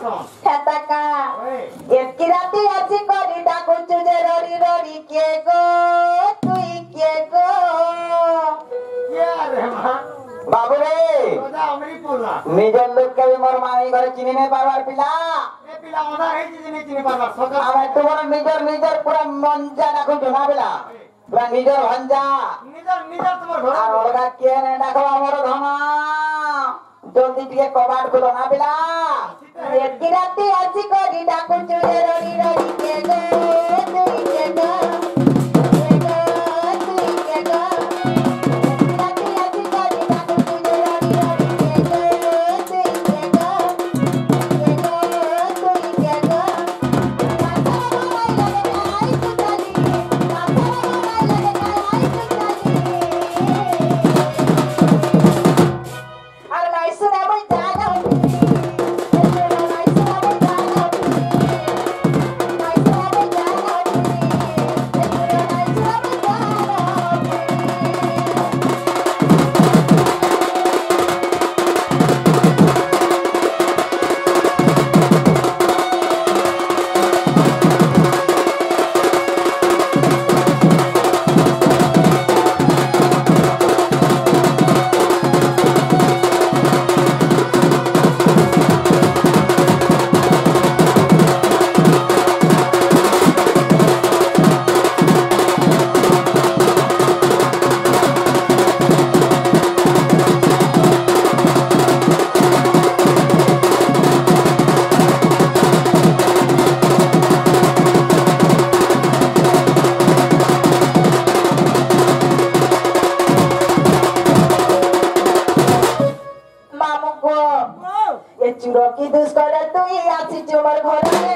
হেতা কা একি রাতি আছি করি ডাকুচু যে রড়ি রড়ি কে গো তুই কে গো বাবু রে নিজের লোককে মোর মামি ঘরে চিনি নেই পারবার পিলা আমার তোমার নিজের নিজের পুরা মঞ্জা ডাকুছো না পিলা পুরা নিজের ভঞ্জা আর ওরা কে নে ডাকো আমার ধন জলদি টিকে কবাট খুলো না পিলা একি রাতি আছি করি ডাকুচু যে রড়ি রড়ি কে গো তুই কে গো কি দুষ করে তুই আছিস তোমার ঘরে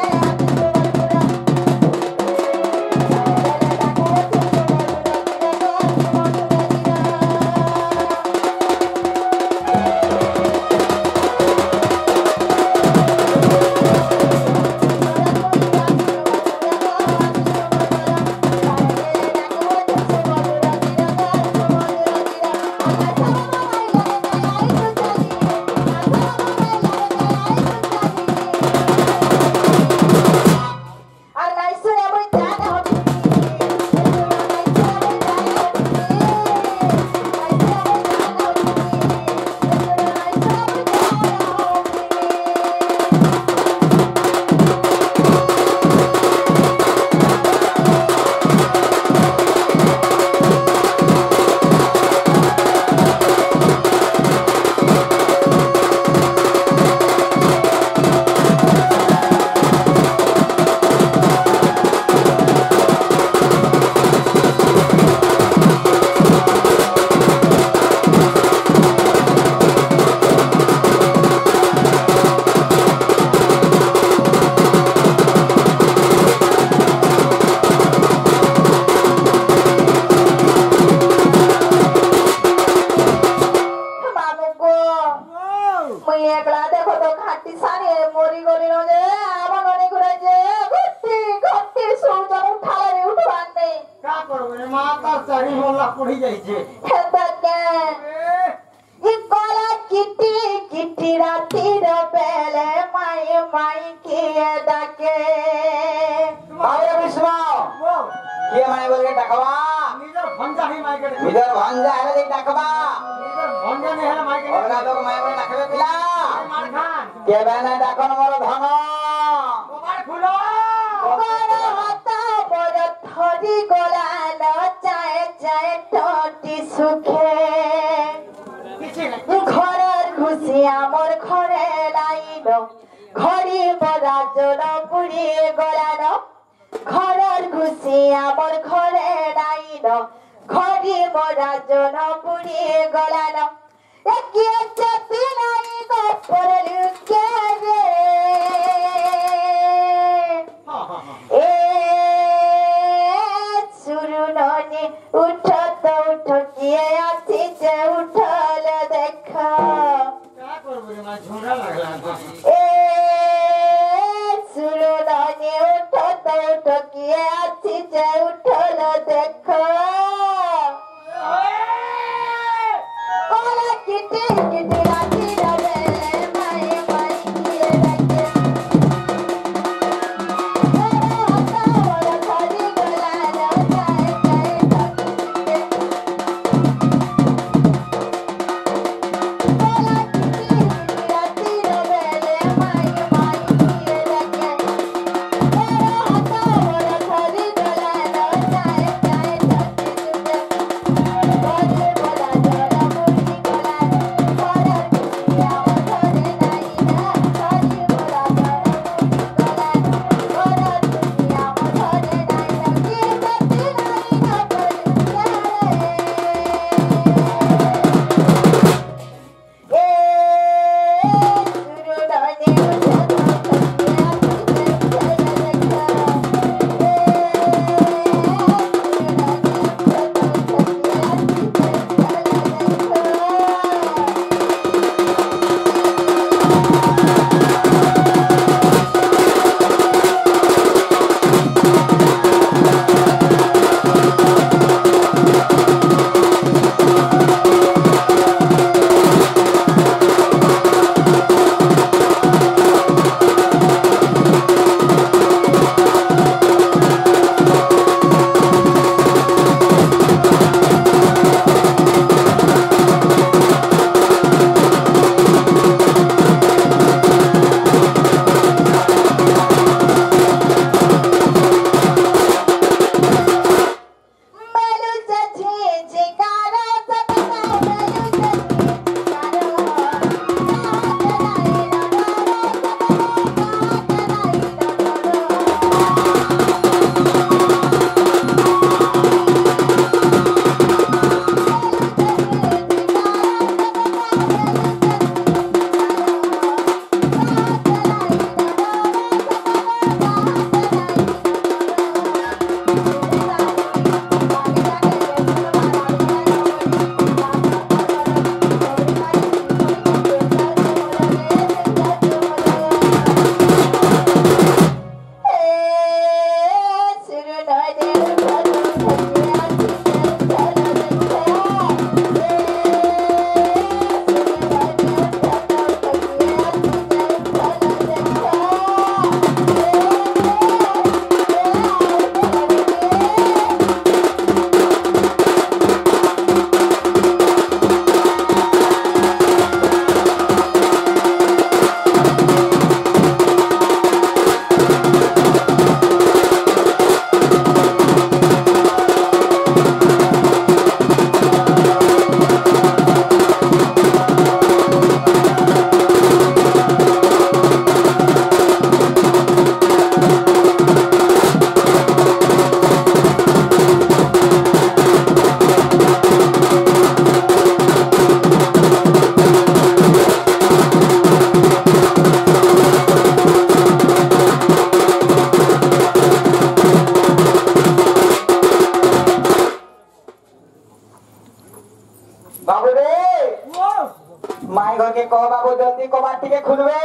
माई घर के कह बाबू जल्दी कबाट टिके खुलबे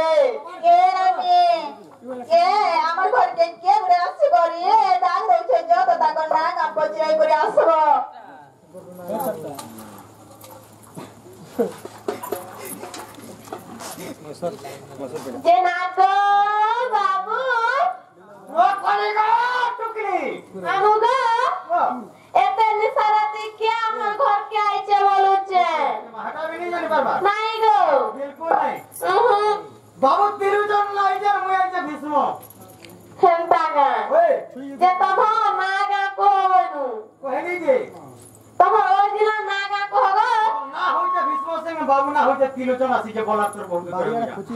কে রাতে কে আমার ঘরকে কে ঘুরে আসছে গরিয়ে ডাক দউছে যত তাকর না কাম পচিরাই করে আসবো যে না গো বাবু ও কলিগা টুকলি আমু গো এতে নিসারাতে কে আমার ঘরকে আইছে বলছে হাটা বিনি জানি পারবা নাই গো বিলকুল নাই বাবু তিরুজন লাইজার মুই আইছে ভীষ্ম হেন্তাগা ওই যে তখন নাগা কোবনু কহেলি যে তখন ওই দিন নাগা কোগো না হইছে ভীষ্ম সিং বাবু না হইছে তিরুজন আসি যে বলার তোর বহু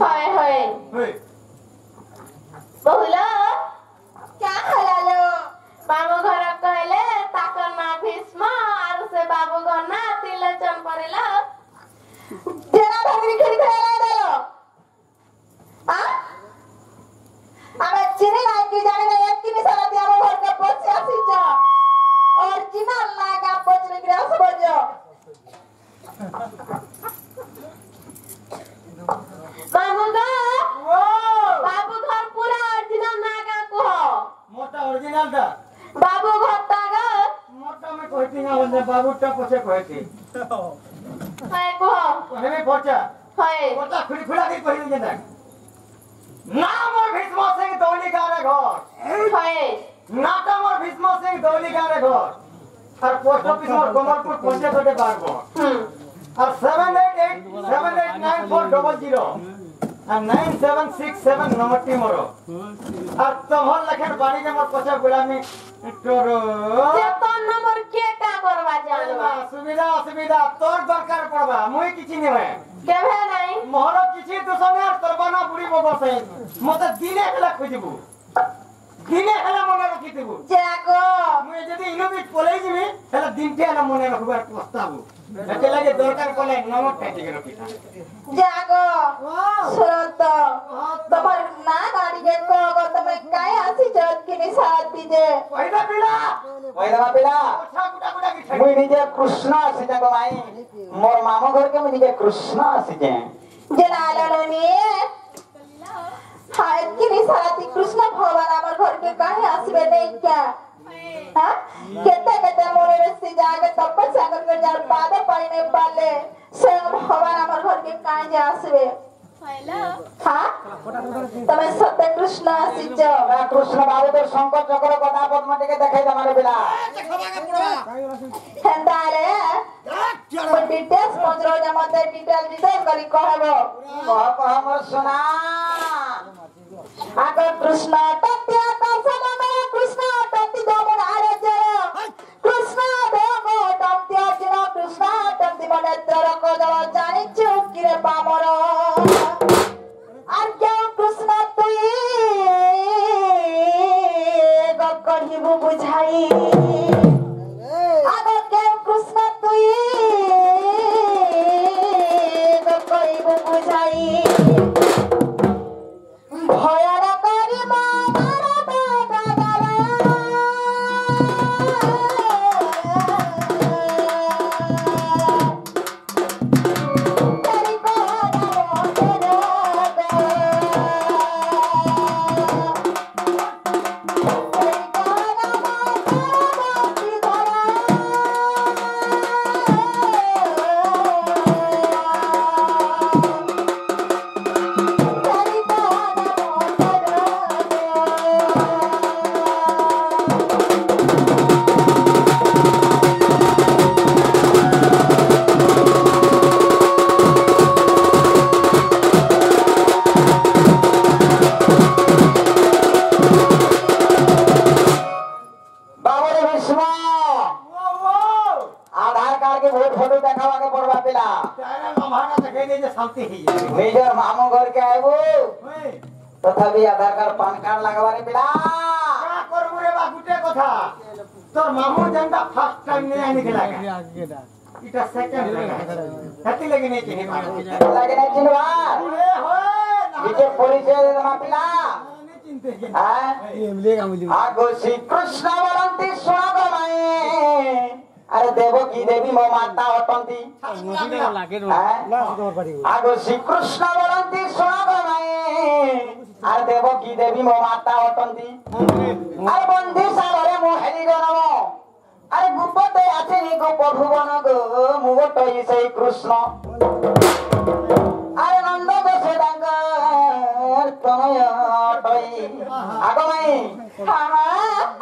হয় হয় ওই বহুলো क्या हलालो बाबू घर कहले ताकर ना भीष्म आरु से बाबू घर ना तिलचन परेला जेना भगरी खरी खेला देलो आ आबे चिनी नाही की जाने ना एक की मिसाला दिया वो घर के पछे आसी जा ओरिजिनल लागा पछरे ग्रास बजो बाबू गा ও बाबू घर पूरा ओरिजिनल नागा को মোটা অরিজিনাল দা बाबू घर तागा মোটা মে কইতি না বলে বাবুটা পছে কইতি हाय को কহেমি পচা हाय পচা খুলি খুলা দি কইলি যে না না মোর ভীষ্ম সিং দৌলি গারে ঘর हाय নাটা মোর ভীষ্ম সিং দৌলি গারে ঘর আর পোস্ট অফিস মোর কমলপুর পঞ্চায়েতে বাড়বো আর 78878940 আর 9767 নম্বরটি মোর আর তোমার লেখার বাড়ি যে মোর পছা গোলামি তোর जे तो नंबर के का करवा जानवा সুবিধা অসুবিধা তোর দরকার পড়বা মুই কিছু নেবে के भे नहीं মোর কিছু দুসনে আর তোর বানা বুড়ি বসে মতে দিনে হেলা খুঁজবু দিনে হেলা মনে রাখি দেবু जागो মুই যদি ইনোভিট পলাই যাবি হেলা দিনতে হেলা মনে রাখবার প্রস্তাব এতে লাগে দরকার পড়লে নম্বর কাটিকে রাখিতা जागो सुरत তোমার না গাড়ি কে কোগো তুমি কাই আসি জত কিনি সাথ দিজে কইদা পিলা কইদা পিলা কথা গুটা গুটা কি মুই নিজে কৃষ্ণ আসি যাগ মাই মোর মামু ঘর के मुई নিজে কৃষ্ণ আসি যে যে নালনো নিয়ে हाय किनी साथी कृष्ण भगवान আমার ঘরকে কাই আসবে নেই क्या हां केते केते मोरे से जाके तपस्या करके जार पाद पाई नहीं पाले स्वयं भगवान আমার ঘরকে কাই যে আসবে हां তুমি সত্য কৃষ্ণ আসিছ কৃষ্ণ বাবু তোর শঙ্কর চক্র কথা পদ্মটিকে দেখাই দামারে পিলা হেন্দালে কোন ডিটেলস পঞ্জর জমাতে ডিটেল করি কহবো কহ মোর সোনা আগে কৃষ্ণ তত্ত্ব তসমমে কৃষ্ণ তত্ত্ব দমন আরজে কৃষ্ণ দেব তত্ত্ব জিন কৃষ্ণ তত্ত্ব মনেত্র কদল জানিছু কিরে পামর আর কেউ কৃষ্ণ তুই গকহিবু বুঝাই আগে কেউ কৃষ্ণ তুই গকহিবু বুঝাই ভয়ার করি মার বাবা বাবা নিজের মামু ঘরকে আইবো তথাপি আধার কার্ড পান কার্ড লাগাবারে পিলা কা করবু রে বাবুটে কথা তোর মামু যেনটা ফার্স্ট টাইম নিয়ে আনি গেলা এটা সেকেন্ড লাগে হাতি লাগে নেই চিনি লাগে না চিনবা এ হয় না নিজে পরিচয় দে না পিলা চিনতে হ্যাঁ আগো শ্রী কৃষ্ণ বলন্তি শোনা গো মায়ে আরে দেবকী দেবী ମୋ ମାତା ଅଟନ୍ତି ଆଗ ଶ୍ରୀକୃଷ୍ଣ ବୋଲନ୍ତି ଶୁଣ ଗମାଏ ଆରେ ଦେବକୀ ଦେବୀ ମୋ ମାତା ଅଟନ୍ତି ଆରେ ବନ୍ଦିଶାଳରେ ମୁଁ ହେଲି ଜନମ আরে গুপতে আসেনি গোপ ভুবন গো মু বটই সেই কৃষ্ণ আরে নন্দ গোসে ডাঙ্গর তনয় অটই আগমাই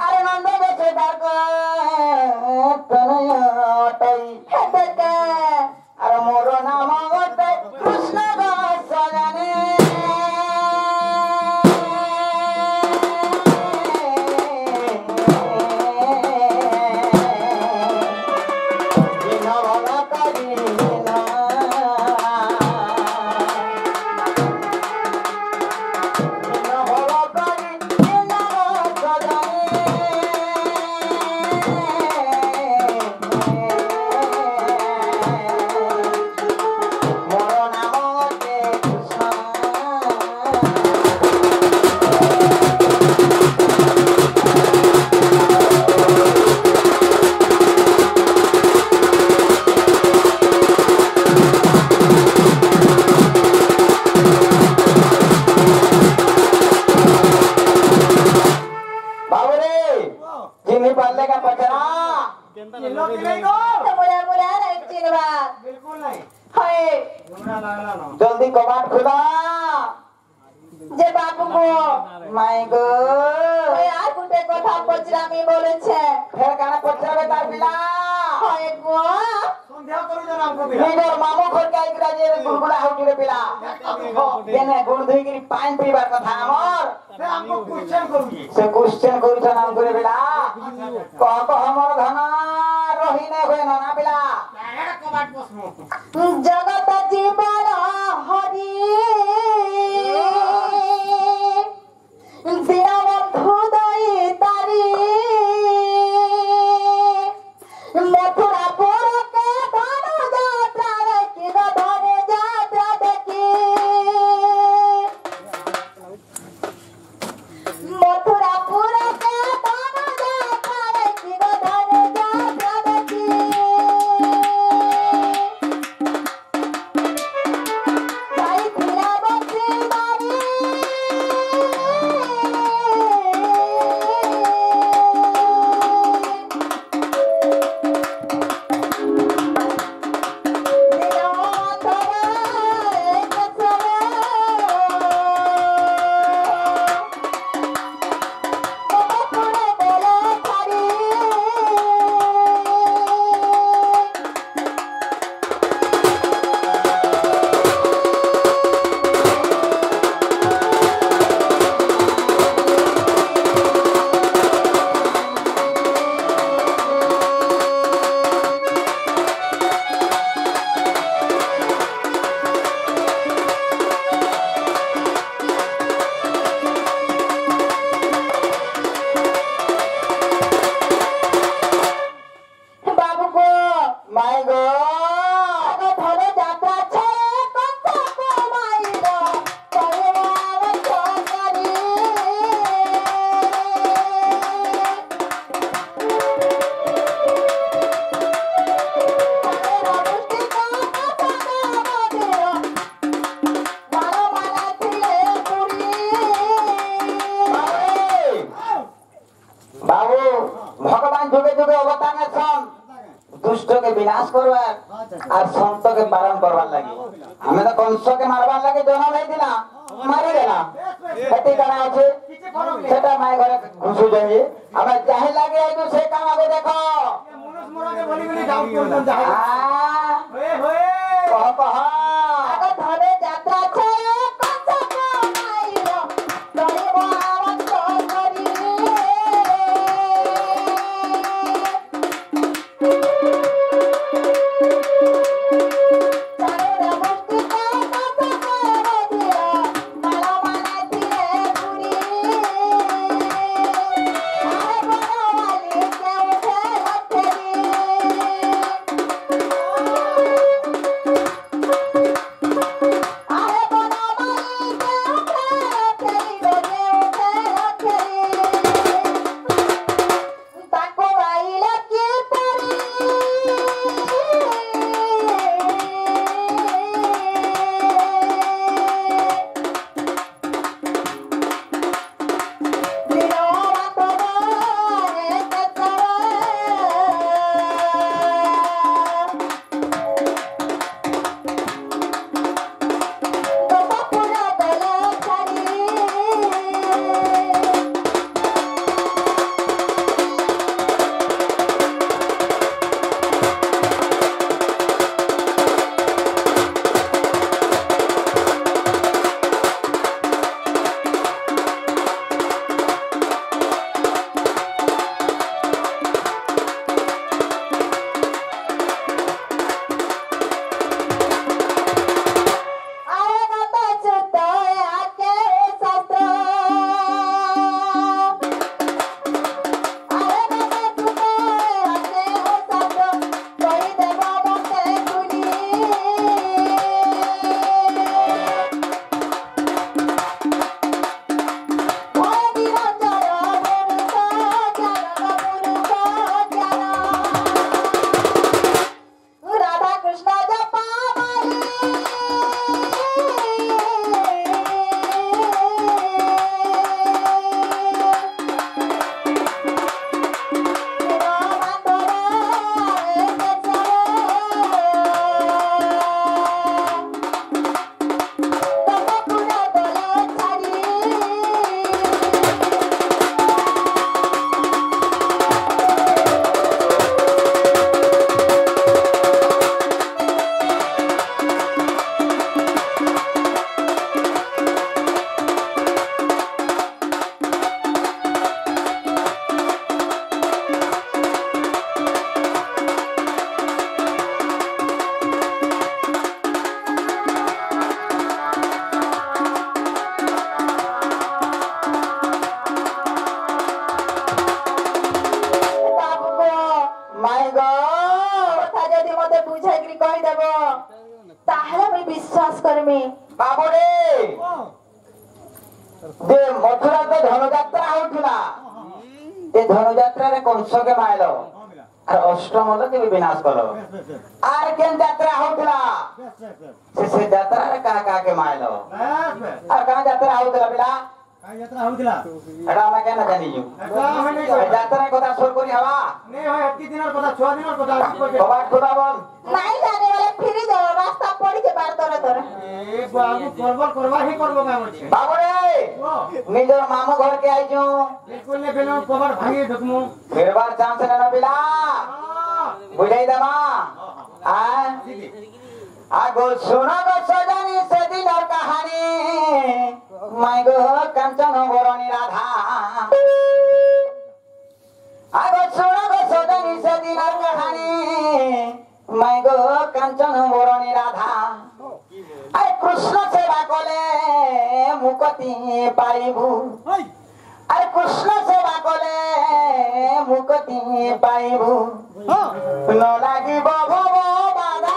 আরে নন্দ গোসে ডাঙ্গর তনয় অটই হেতে আরে মোর নাম গতে কৃষ্ণ দাস জানে जल्दी कबाट खुला যে বাবু গো माय गो আর গুটে কথা পচরামি বলেছে फिर काना पछराबे तार पिला হয় গো সন্দেহ করি না আমকো বিয়া निजर मामू घर के आइकरा जे गुलगुला होटी रे पिला देने गुण धुई गिरी पानी पीबार कथा हमर সে আমকো কোশ্চেন করুজি से क्वेश्चन करू छ नाम करे पिला कह हमर धन रही नै होय ना पिला এড়া কবাট বসমু জগত জীবন হরি দীনবন্ধু দই তারি মথুরা পুরকে ধনু যাত্রা দেখি গো ধনে যাত্রা দেখি মথুরা পুরকে ধনু যাত্রা দেখি গো ধনে যাত্রা দেখি ভাই ফিরা বসে বাড়ি বাবু গো माय गो আগো ধরে যাত্রা ছেড়ে কত কমাইল তবে আমার সরকারি बाबू भगवान जुगे जुगे अवतार छन दुष्ट के विनाश करवार और संत के पालन करवार लगी हमें तो कंस के मारवार लगी जन्म नहीं दिला मारी देला खेती करा আছে সেটা মাই ঘরে ঘুষু যাবে আবার যাহে লাগে আইতো সে কাম আগে দেখো মনুষ মরাকে বলি বলি ডাউট করতাম যাই হয়ে হয়ে কহ আগো ধরে যাত্রা ছেড়ে কত কমাইল তবে আমার সরকারি ବାବୁରେ ଯେ ମଥୁରା ତ ଧନୁଯାତ୍ରା ହଉଥିଲା ଏ ଧନୁଯାତ୍ରାରେ କଂସକେ ମାଇଲ আর অষ্টমল কেবে বিনাশ করো আর কেন যাত্রা হউতলা সে যাত্রারে কাকে মাইলো আর কাঁ যাত্রা হউতলা বিলা যাত্রা হউতলা এটা আমরা কেন জানি যু যাত্রার কথা সর করি হবা নে হয় একটি দিনের কথা 6 দিনের কথা কবাট খোলা বল নাই জানে বলে ফিরে যাও রাস্তা পড়িছে বার ধরে ধরে এ বাবু করবার করবা হি করব কাম আছে বাবুরে নিজের মামু ঘরকে আইছো বিলকুল নে বেলো কবার ভাঙি ঢুকমু ফেরবার চান্স নেন বিলা বুঝাই দেবা আগো শোনা গো সজানি সেদিনের কাহানি মাই গো কাঞ্চন বরণী রাধা আগো শোনা গো সজানি সেদিনের কাহানি মাই গো কাঞ্চন বরণী রাধা আরে কৃষ্ণ সেবা কলে মুকতি পাইবু আরে কৃষ্ণ সেবা কলে মুকতি পাইবু ন লাগিব ভব বাধা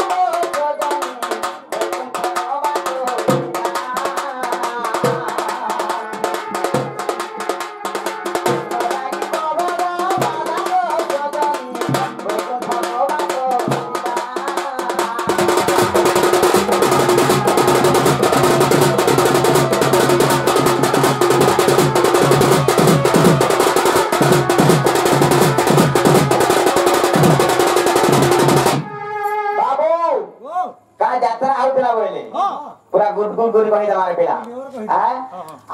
গুড়গুড় করি তোমার পেলা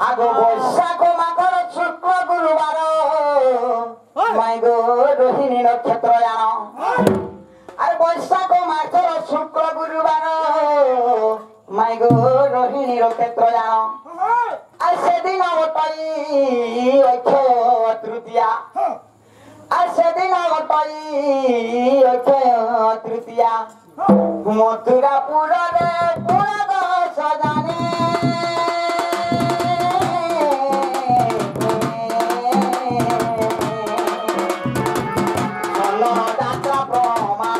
আগো বৈশাখ মাঘর শুক্র গুরুবার মাই গো রোহিণী নক্ষত্র জানো আর বৈশাখ মাঘর শুক্র গুরুবার মাই গো রোহিণী নক্ষত্র জানো আর সেদিন অবতই অক্ষয় তৃতীয়া আর সেদিন অবতই অক্ষয় তৃতীয়া মথুরাপুরে পুরগ সজানে যাত্রা প্রমাণ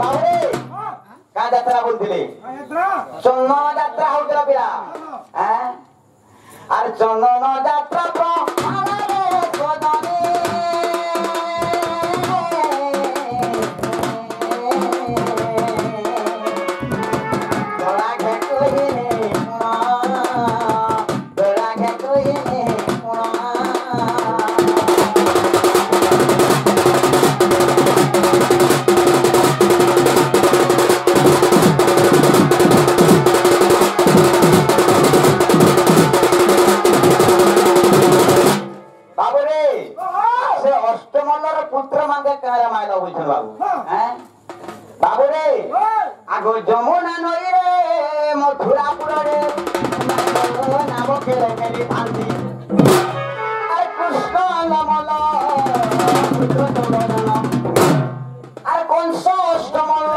বাবুরে কা যাত্রা বলছিলে চন্ন যাত্রা হউতলা পিলা হ্যাঁ আর চন্দন যাত্রা প্রমাণ সজানে আগো যমুনা নই রে মথুরাপুর রে নাম খেলে খেলি ভান্তি আর কৃষ্ণ নমল পুত্র চৌরজন আর কংস অষ্টমল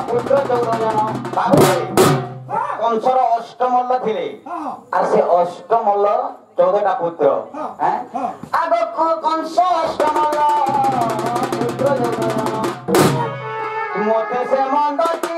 পুত্র চৌরজন বাবুরে কংসর অষ্টমল্ল ছিলে আর সে অষ্টমল্ল 14টা পুত্র হ্যাঁ আগো কংস অষ্টমল পুত্র চৌরজন মতে সে মন্দতি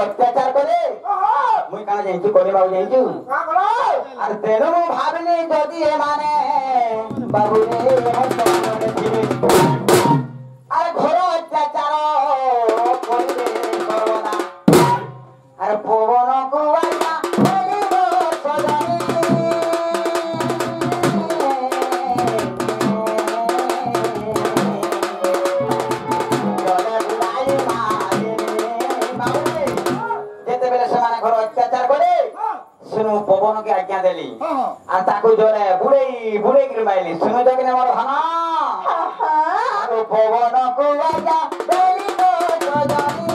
অত্যাচার করে মুই কানা যাইছু করিবা যাইছু আর তেন মু ভাবিনি যদি এ মানে বাবু রে আর ঘর অত্যাচার করিবে করোনা আর পবন কুয়াশা বলিব সজনী অত্যাচার করে শুনু পবনকে আজ্ঞা দেলি আর তাকে জলে বুড়েই বুড়েই করে মাইলি শুনু যাকে আমার হানা পবনকে আজ্ঞা দেলি তো সজনী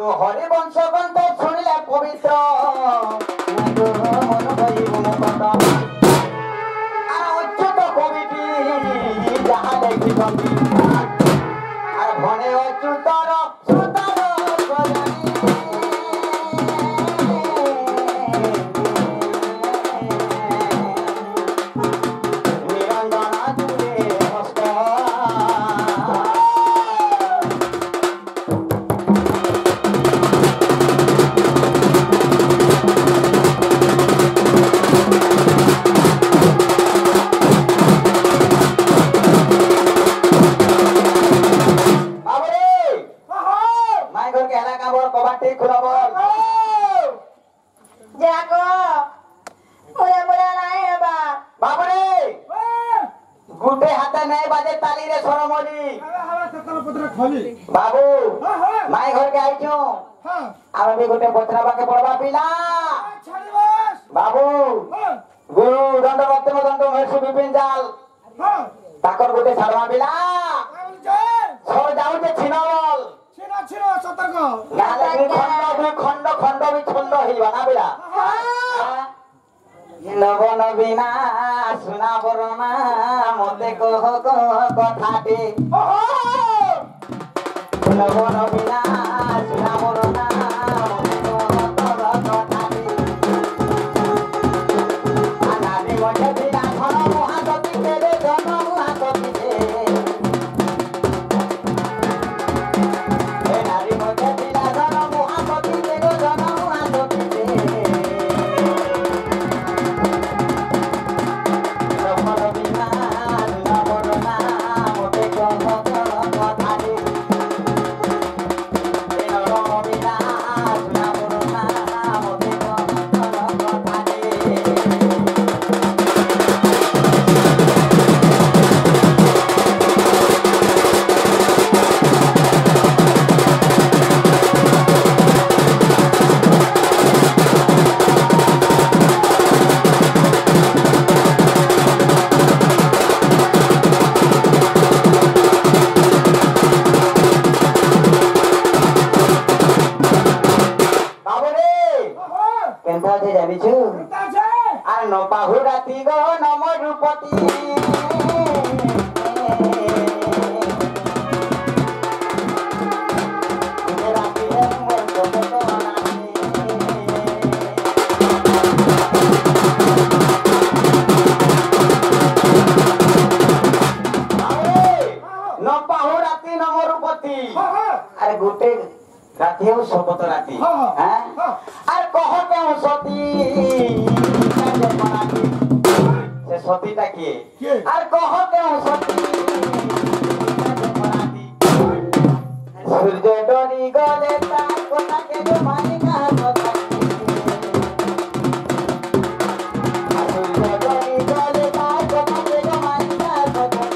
আগো হরি বংশ গ্রন্থ শুনিলে পবিত্র মন ভরিব মুখত আর অচ্যুত কবিটি যাহা লেখিছন্তি আর ভনে অচ্যুতর শ্রোতার প্রজানি নিরঞ্জন জুড়ে হস্ত जाको मुझे मुझे नहीं है बा बाबरे गुटे हाथे नहीं बाजे ताली रे सोनमोली बाबू माई घर के आई छू आमे भी गुटे पत्रा बाके पड़वा पिला बाबू गुरु दंड रत्न दंड महर्षि विपिन जाल ताकर गुटे छाड़वा पिला सर जाऊ जे छिनावल नाले खंड खंड भी छंद हिलवा ना बिला नव नवीना सुना बरना मते कह कथाटे नव नवीना सुना बरना मते कह कथाटे अनादि मते बिना धन महागति तेरे जन महागति दे ए नारी मते बिना धन महागति तेरे जन महागति दे বাহুরাতি গো নম রূপতি নপাহুরাতি নম রূপতি আরে গোটে রাতি হও শপথ রাতি হ্যাঁ আর কহ কেউ সতী से सतीटा किए আর কহ কেউ সতী সূর্য ডরি গলে তার কথা কে গো মাইকা কথা সূর্য ডরি গলে তার কথা কে গো মাইকা কথা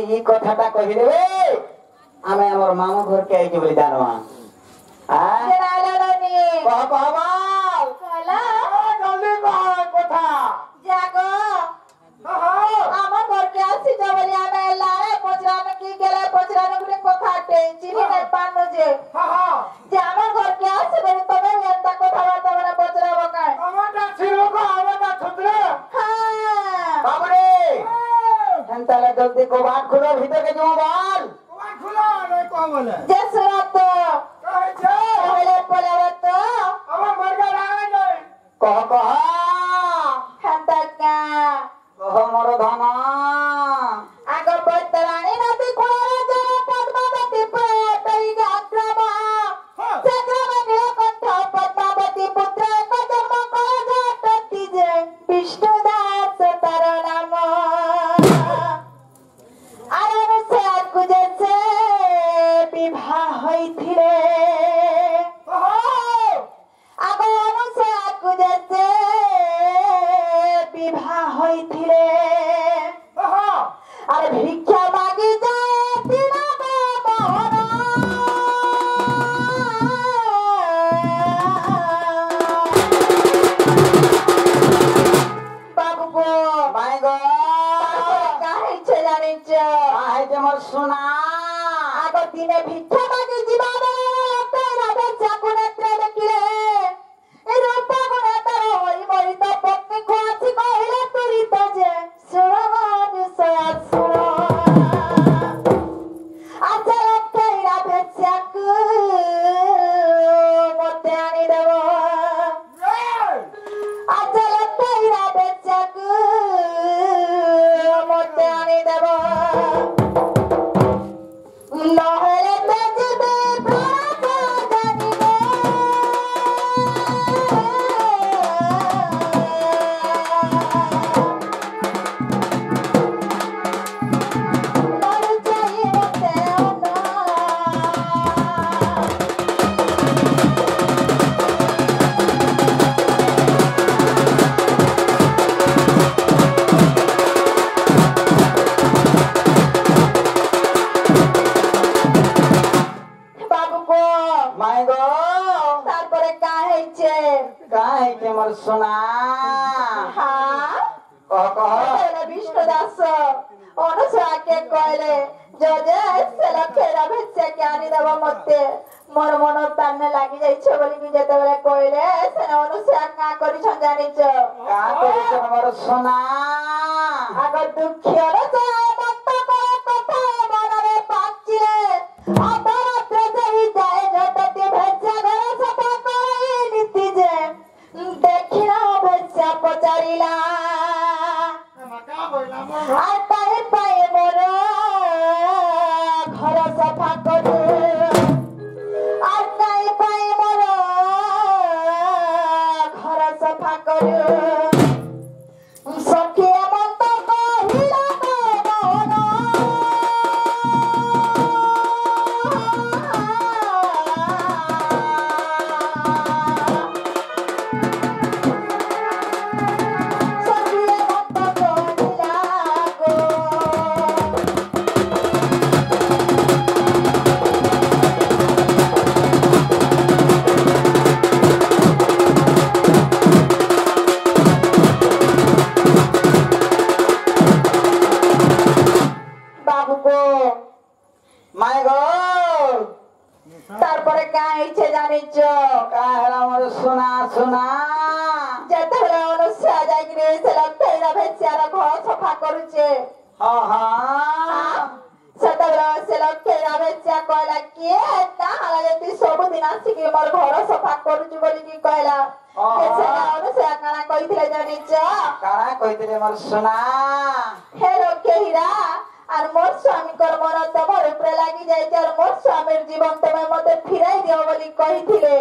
ই কথাটা কহি দেবে আমি আমার মামু ঘরকে আইছি বলে জানবা কহ কহ বল জলদি কহ কথা জাগো আমার ঘরকে আসিছ বলি আমি লাড়ে পচরানো কি গেলে পচরানো বলে কথা চিনি নাই পানো যে আমার ঘরকে আসি বলি তবে এত কথাবার্তা মানে পচরাব কাই আমারটা ছিল গো আমারটা ছুটলে বাবুরে তাহলে জলদি কবাট খুলো ভিতরে যাও বল কবাট খুলো নয় কম বলে যে সুরত কইছে তাহলে বলে তো আমার মরগা লাগে যায় কহ কহ হান্তাকা কহ মোর ধন আগ বতরানি নদী কোড়ে জল পদ্মাবতী প্রায়তই আগ্রম চক্রম নীলকণ্ঠ পদ্মাবতী পুত্র এক জন্ম করে জটতি যে বিষ্ণু দাস তার নাম আর সে গুজেছে বিবাহ হইছিলে আগ সে গুজেছে বিবাহ হইছিলে আরে ভিক্ষা মাগি যায় তিলক মোহন বাবু গো মাই গো কাহিছে জানিছ আইতে মোর সোনা আগ দিনে ভিক্ষা মাগি জীবাবে তেরা বেচা গুণেত্রে দেখিলে এই রূপ গুণে তার হই মরিত পত্নী খোয়াছি কহিলে তুরিত যে সুরমান সয়াত সুর আচ্ছা লক্ষ্যেরা বেচাকু মতে আনি দেব আচ্ছা লক্ষ্যেরা বেচাকু মতে আনি দেব নহলে তো যদি প্রাণ জানিবে মর যাইতে না বাবু গো মাই গো তারপরে কাহিছে কাইতে মোর সোনা হ্যাঁ কহ কহ বিষ্ণু দাস অনুসরাকে কইলে যে সে লক্ষ্যেরা ভেচ্ছে কে আনি দেব মতে মোর মন তান্নে লাগি যাইছে বলি কি যেতেবেলে কইলে সে অনুসরা কা করিছ জানিছ কা করিছ মোর সোনা আগ দুঃখের যায় মত করে কথা মনরে পাচ্ছিলে অপরাত্রে যাই যায় যততে ভেচ্ছে ঘরে সফা করি নীতি যে দেখিলা ভেচ্ছে পচারিলা মাকা বইলা মোর আর তাই পাই মোর ঘর সফা করু আর তাই পাই মোর ঘর সফা করু সখী এমন তো কহিলা গো মোহন সখী এমন তো কহিলা গো বাবু গো মাই গো তারপরে কাহিছে জানিছ কা হেলা মোর সোনা সোনা যেতেবেলে অনুষ্ঠা যাইকি সে লক্ষ্যেরা ভেচ্ছে আর ঘর সফা করুছে সেତେବେଳେ ସେ ଲକ୍ଷ୍ୟେରା ଭେଚ୍ୟା କହିଲା କିଏ ତାହେଲେ ଯଦି ସବୁଦିନ ଆସିକି ମୋର ଘର ସଫା କରୁଛୁ ବୋଲିକି କହିଲା ସେ କାଣା କହିଥିଲେ ଜାଣିଛ କାଣା କହିଥିଲେ ମୋର সোনা ହେ ଲକ୍ଷ୍ୟହୀରା আর মোর স্বামীকর মন তোমার উপরে লাগি যাইছে আর মোর স্বামীর জীবন তুমি মতে ফিরাই দিও বলি কইছিলে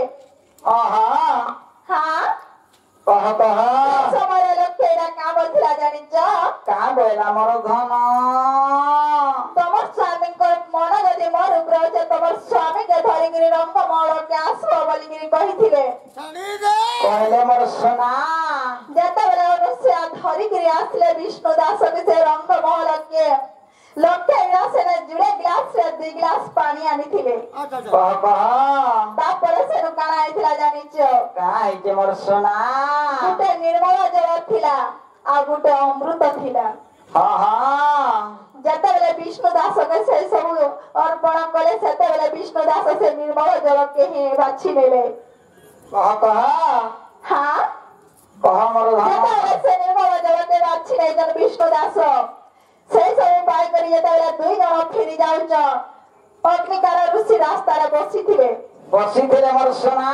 হ্যাঁ কহ কহ সময় লক্ষ্যেরা কা বলছিলা জানিছ কা বইলা মোর ধন তোমার স্বামীকর মন যদি মোর উপরে আছে তোমার স্বামীকে ধরিকিরি রঙ্গ মহলকে আসব বলিকিরি কইছিলে কহিলে মোর সোনা যেତେବେଳେ ସେ ଧରିକିରି ଆସିଲେ ବିଷ୍ଣୁ ଦାସକୁ ସେ ରଙ୍ଗ ମହଲକେ ଲକ୍ଷ୍ୟେରା ସେନେ ଜୁଡେ ଗ୍ଲାସରେ 2 ଗ୍ଲାସ ପାଣି ଆଣିଥିଲେ ଆଚ୍ଛା ଆଚ୍ଛା କହ କହ ତାପରେ ସେନୁ କାଣା ହେଇଥିଲା ଜାଣିଛ କାହା ହେଇଛି ମୋର ସୁନା ଗୋଟେ ନିର୍ମଳ ଜଳ ଥିଲା ଆଉ ଗୋଟେ ଅମୃତ ଥିଲା ହଁ ହଁ ଯେତେବେଳେ ବିଷ୍ଣୁ ଦାସକେ ସେ ସବୁ ଅର୍ପଣ କଲେ ସେତେବେଳେ ବିଷ୍ଣୁ ଦାସ ସେ ନିର୍ମଳ ଜଳକେ ହିଁ ବାଛି ନେଲେ କହ ହଁ କହ ମୋର ଧନ ଯେତେବେଳେ ସେ ନିର୍ମଳ ଜଳକେ ବାଛି ନେଇଛନ୍ ବିଷ୍ଣୁ ଦାସ ସେଇ ସବୁ ପାଇକରି ଯେତେବେଳେ 2 ଜଣ ଫେରି ଯାଉଛ ଅଗ୍ନିକାର ଋଷି ରାସ୍ତାରେ ବସିଥିଲେ ବସିଥିଲେ ମୋର ସୁନା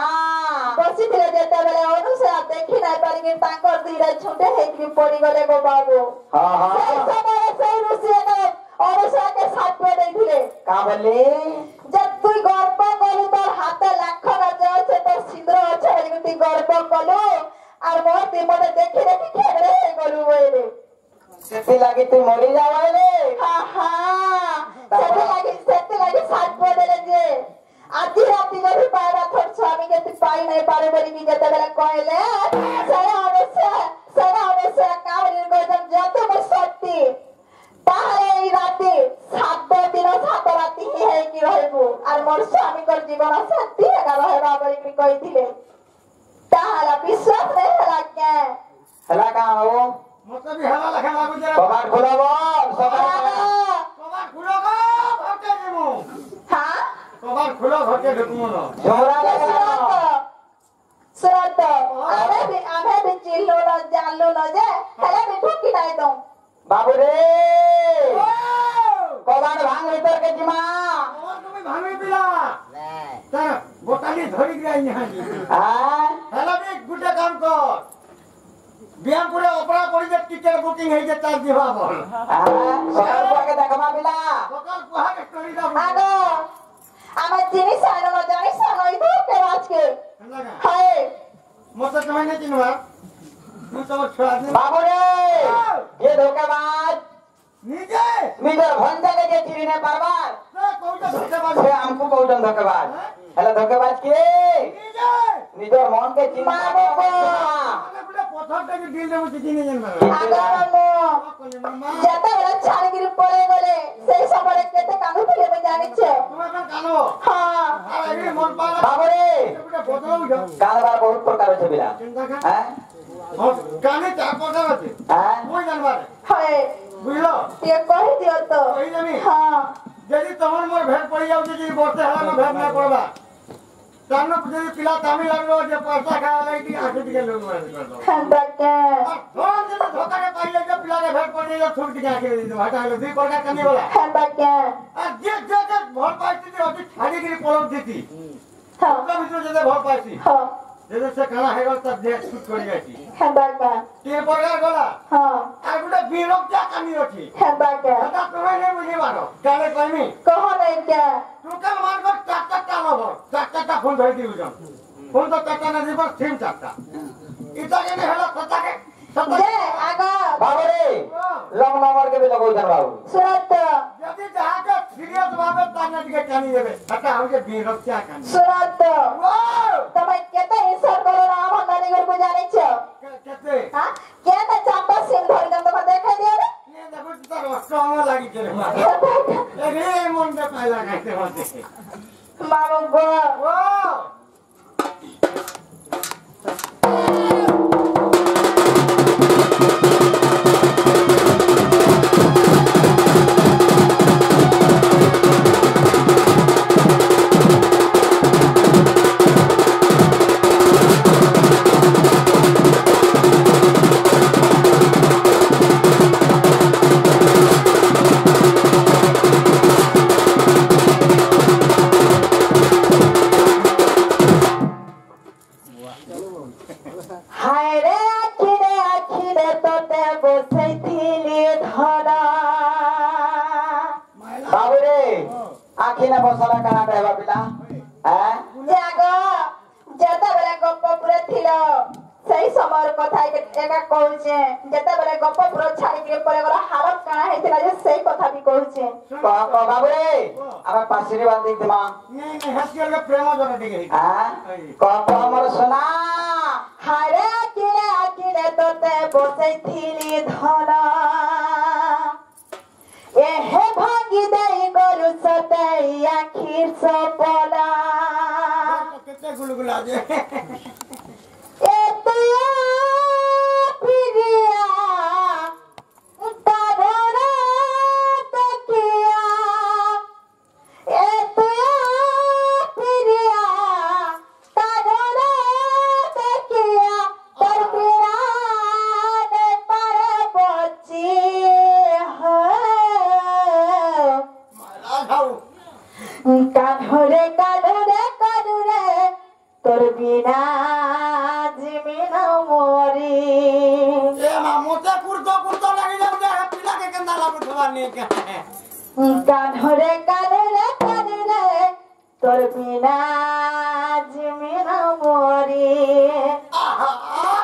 ବସିଥିଲେ ଯେତେବେଳେ ଅନୁସୟା ଦେଖି ନାଇଁ ପାରିକି ତାଙ୍କର ଦିରେ ଛୁଟେ ହେଇକି ପଡିଗଲେ ଗୋ ବାବୁ ହଁ ସେଇ ହଁ ସମୟରେ ସେଇ ଋଷି ଅନୁସୟାକେ ସାପ ଦେଇଥିଲେ କା ବୋଲି যে তুই গর্ব কলু তোর হাতে লাখ রাজ্য আছে তোর সিঁদুর আছে বলি তুই গর্ব কলু আর মোর তুই মতে দেখি দেখি খেগড়ে হয়ে গলু বইলে ସେଥିଲାଗି ତୁ ମରି ଯାଉ সেটি লাগি সাত দেলে যে আধি রাতি যদি পাইবা তোর স্বামীকে তুই পাই নাই পারে বলি কি যেতেবেলে কইলে সেরা অবশ্যই কাউরির গজন যত সত্যি তাহলে এই রাতে 7 দিন 7 রাতি হি ହେଇକି ରହିବୁ আর মোর স্বামীকর জীবন শান্তি একা ରହିବା বলি কইଥିଲେ তাহলে বিশ্বাস নাই ହେଲା কে ହେଲା କାଁ ହବ ମତେ ବି ହେଲା ଲେଖା ଲାଗୁଛି କବାଟ ଖୋଲବ ସକାଳେ କବାଟ ଖୁଲ ଗো ଘରକେ ଯିମୁ হ্যাঁ କବାଟ ଖୁଲ ଘରକେ ঢুকমু ন ଝୁମୁରା ଲଗାଅ सुरत ଆମେ ବି ଚିହ୍ନୁ ନ ଜାଣଲୁ ନ ଯେ ହେଲେ ବି ଠକି ନାଇଁ ଦଉ ବାବୁ ରେ କବାଟ ଭାଙ୍ଗ ଭିତରକେ ଯିମା তুমি ভাঙি পিলা তার গোটালি ধরি গিয়ে নিহাজি হেলা বি গুটে কাম কর বিয়াম পুরে অপরা পড়ি যে টিকেট বুকিং হই যে চার দিবা বল সকাল পুয়াকে দেখমা পিলা সকাল কুহাকে স্টোরি দা আগ ଆମେ ଜିନିଷ ଆଇନ ନ ଜାଣି ସାନ ଇଥୁ କେ ଆଜକେ লাগা ହାଏ মতে তুমি নে চিনবা তুই তো ছড়া দে বাবু রে ये धोखेबाज নিজে निजर भंजाके जे चिरी ने बारबार না কইটা ধরতে পারবে से हमको कहउछन धोखेबाज हेला धोखेबाज के নিজে निजर मन के चिंता बाबू को। মানে পুরো পথরটা কি দিল দেবো চিনি জানবা ଆଗ ମୁଁ ଯେତେବେଳେ ଛାଡ଼ିକିରି ପଳେଇ ଗଲେ ସେଇ ସମୟରେ କେତେ କାନ୍ଦୁଥିଲେ ମୁଁ ଜାଣିଛ তুমি এখন কানো ହଁ আর এই মন পালা बाबू रे পুরো বদলাও যাও कालबार बहुत प्रकार छे बिला চিন্তা কর हैं কানে চার প্রকার আছে हैं মই জানবার ହାଏ বুঝলো ଟିକେ କହିଦିଅ ତ কই জানি ହଁ যদি তোমার মোর ভেট পড়ি যাচ্ছে যে বর্ষে হেলা না ভেট না পড়বা তান্ন যদি পিলা তামিলনাড়ু যে পয়সা খাওয়া লাগি আগে দিকে লোক মার করলো ହେନ୍ତା କେ ফোন যদি ধোকারে পাইলে যে পিলারে ভেট পড়ি যাচ্ছে ছুট দিকে আগে দিতে ভাটা হলো দুই প্রকার কানি বলা ହେନ୍ତା କେ আর যে ভর পাইছি যে অতি ছাড়ি গিরি পলক দিতি ହଁ ওটা ভিতরে যে ভর পাইছি ହଁ যে সে কানা হয়ে গেল তার দেহ ছুট করে গেছি ହେନ୍ତା କେ তিন প্রকার গলা ହଁ আর গোটা বিরক্তা কানি আছে ହେନ୍ତା କେ এটা তুমি নেই বুঝি পারো কানে কইমি କହ ନାଇଁ କେ টোটাল মার্কেট চারটা লব চারটা ফোন ধরে দিউছন ফোন তো চারটা না দিব সিম চারটা এটা কেন হলো সতাকে ଯେ ଆଗ बाबू रे लंग नंबर के भी लगौछन बाबू ସୁରତ যদি যাহাকে সিরিয়াস ভাবে তানে দিকে কানি দেবে সেটা আমাকে বিরক্তা কানি ସୁରତ ও ତମେ କେତେ ଇନସଲ୍ଟ କର ରାମ ନାନୀ ଘରକୁ ଜାଣିଛ কেতে ହଁ କେତେ ଚାପ ସିମ୍ ଧରିଛ ତମେ ଦେଖାଇ ଦିଅ ରେ নে দেখো তার অষ্টম লাগিছে রে মা এ মনটা পাইলা খাইতে হতে মামু গো ও হায় রে আখিরে তোতে বসাইছিলি ধরা बाबू रे आखी ना बसला काना कहबा पिला हैं ଜାଗ ଯେତେବେଳେ ଗୋପପୁର ଥିଲ ସେଇ ସମୟର କଥା ଏକା କହୁଛେ ଯେତେବେଳେ ଗୋପପୁର ଛାଡ଼ିକି ପଳେଇ ଗଲ ହାଲତ କାଣା ହେଇଥିଲା ଯେ ସେଇ କଥା ବି କହୁଛେ कह बाबू रे अबे पासिरी बांधी दिमा নে নে হাসিয়ালে প্রেম জনা দিকে हैं कह हमर सोना হায় রে আখিরে তোতে বসাইছিলি ধরা এ হে ভাগ কি দেই গরু সদাই আখির সপনা কেতে গুলগুলা যে এতয়া প্রিয়া তারা তকিয়া এতয়া প্রিয়া তারা তকিয়া তোর বিরানে পারে বচি মালা খাও কানরে কানরে কানরে তোর বিনা জিমিনা মরি এ মা মোতে কুরতো লাগি যাও যে পিলাকে কেন্দা লাগু থবানি কে কানরে কানরে কানরে তোর বিনা জিমিনা মরি আহা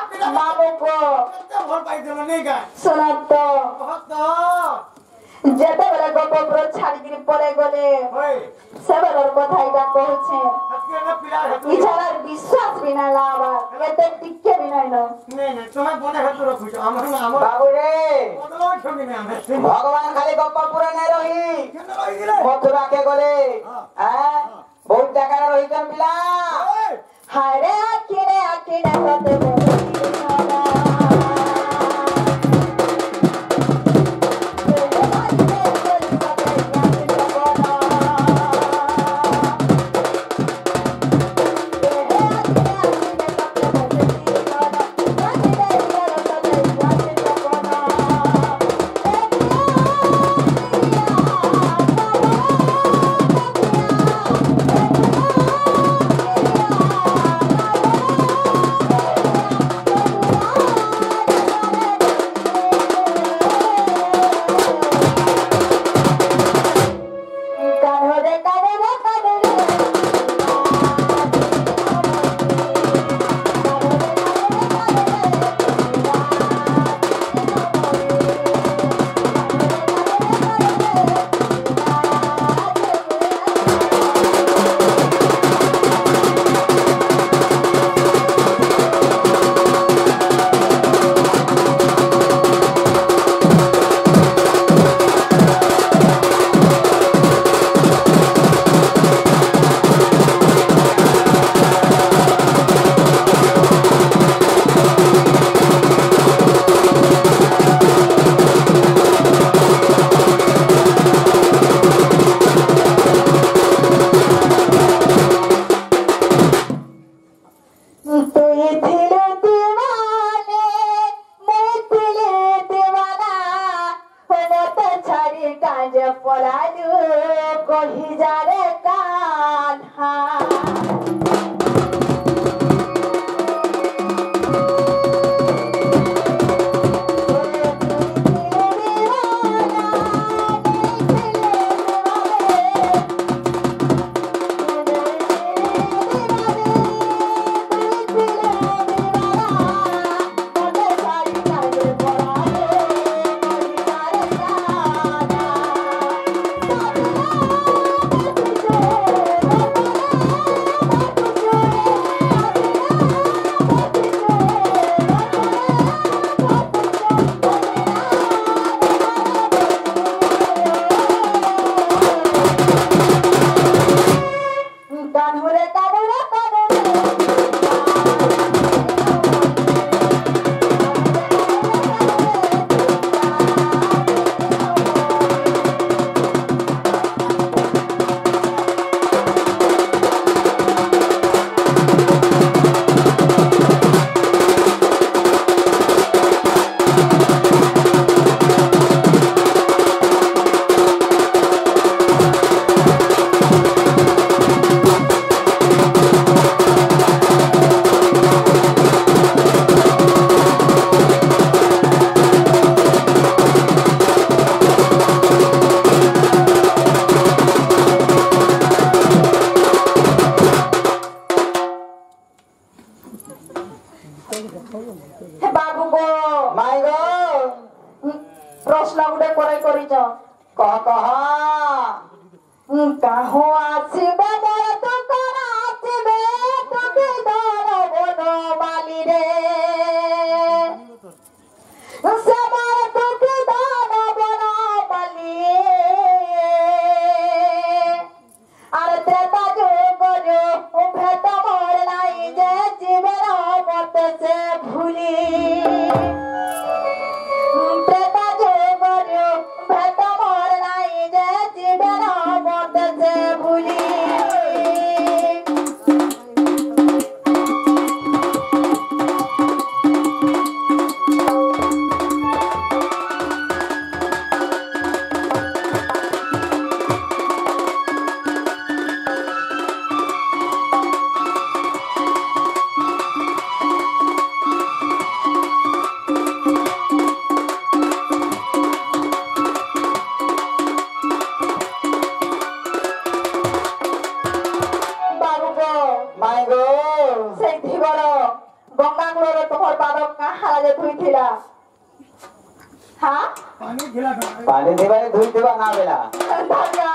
পিলা মামুকো কেতে ভর পাই দিল নেই গা শোনাত বহুত যেতেবেলে গোপপুর ছাড়িগিরি পরে গলে ওই সেবেলার কথা এটা কହୁছে আজকে না পিলা হেতু ইছাড়ার বিশ্বাস বিনা লাভ এতে টিকে বিনয় না নে তুমি বনে হেতু রখুছ আমার না আমার বাবু রে বদলো ছবি নে আমি ভগবান খালি গোপপুরে নাই রহি কেন রই গেলে মথুরাকে গলে হ্যাঁ বহুত জায়গায় রহিছেন পিলা ওই হায়রে আখিরে আখিরে কত बाबू को माई गो प्रश्न गुटे करे करिच कह काहो आसीबे बड़ तो कर आसीबे तके दर बन बाली रे से बड़ तके दर बन बाली গঙ্গা কুলরে তোমার পাদ কাহারে ধুইছিলা হ্যাঁ পানি খিলা পানি দিবারে ধুইতিবা না বেলা দাদা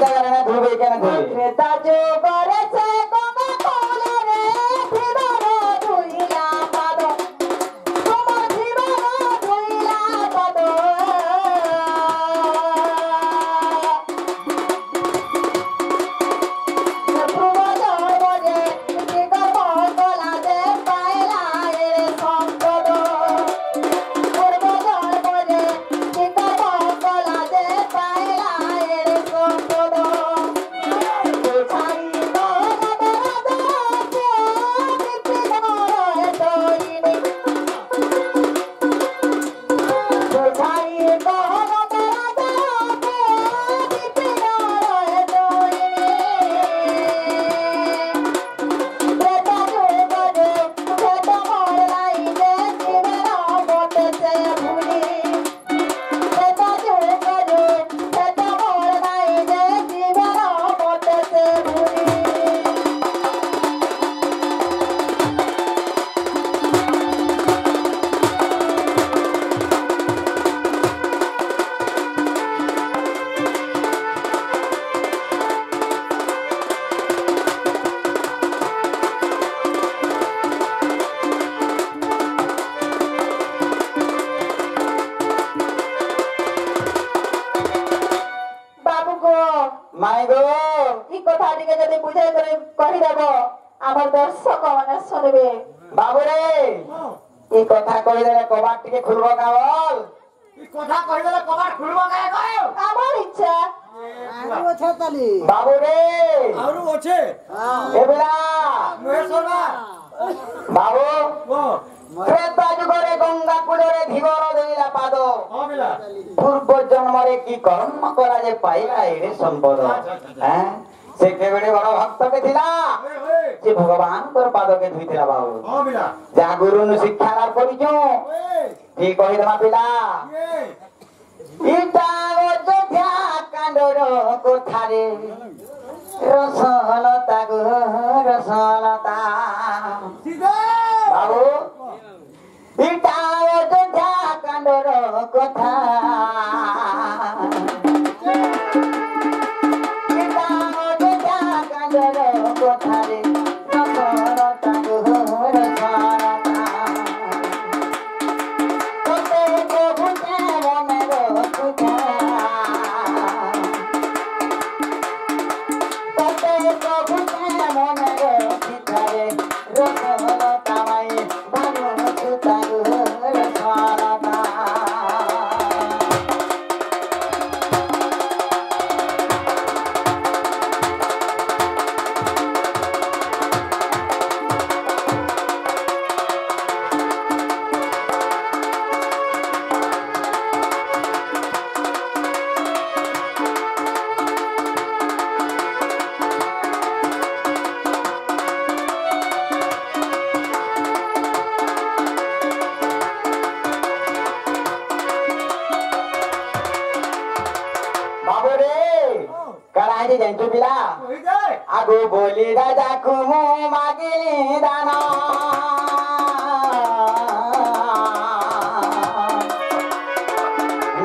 জায়গা ধুবে কেন ধুবে দাজু করেছে গঙ্গা কুলরে ধুইবারে ধুইলা পাদ তোমার জীবন ধুইলা পাদ মাই গো এই কথাটিকে যদি বুঝাই করে কহিদেব আমার দর্শক মানে শুনবে বাবু রে এই কথা কই দেলে কবাট টিকে খুলবো কেবল এই কথা কই দিলে কবার খুলবো গায় গয় আমার ইচ্ছা বাবু রে আরু আছে এবেলা মহেশ্বরবা বাবু ও ত্রেতা যুগরে গঙ্গা কুলরে ধীবর দেইলা পাদ হবিলা পূর্ব জন্মরে কি কর্ম করা যে পাইলা এরে সম্পদ হ্যাঁ সে কেবড়ে বড় ভক্তকে ଥିଲା যে ভগবানଙ୍କର ପାଦକେ ଧୁଇଥିଲା ବାବୁ হবিলা ଯାହା ଗୁରୁନୁ ଶିକ୍ଷା ଲାଭ କରିଛୁ ଠିକ କହିଦେମା ପିଲା ଇଟା ଅଯୋଧ୍ୟା କାଣ୍ଡର କଥାରେ ରସଲତା ଗো ରସଲତା সিধে ବାବୁ ଇଟା ଅଯୋଧ୍ୟା କାଣ୍ଡର କଥା ଇଟା ଅଯୋଧ୍ୟା କାଣ୍ଡର କଥାରେ ରସଲତା ଗো ରସଲତା ତତେ କହୁଛେ ମନେର କଥା ତତେ କହୁଛେ ମନେର ଚିତାରେ ରସଲତା ମାଇ ଭାବୁଛୁ ତାରୁ ରସଲତା बाबू रे कराई जंतु पिला কই যায় आगो बोली राजा कुमु मागिली दाना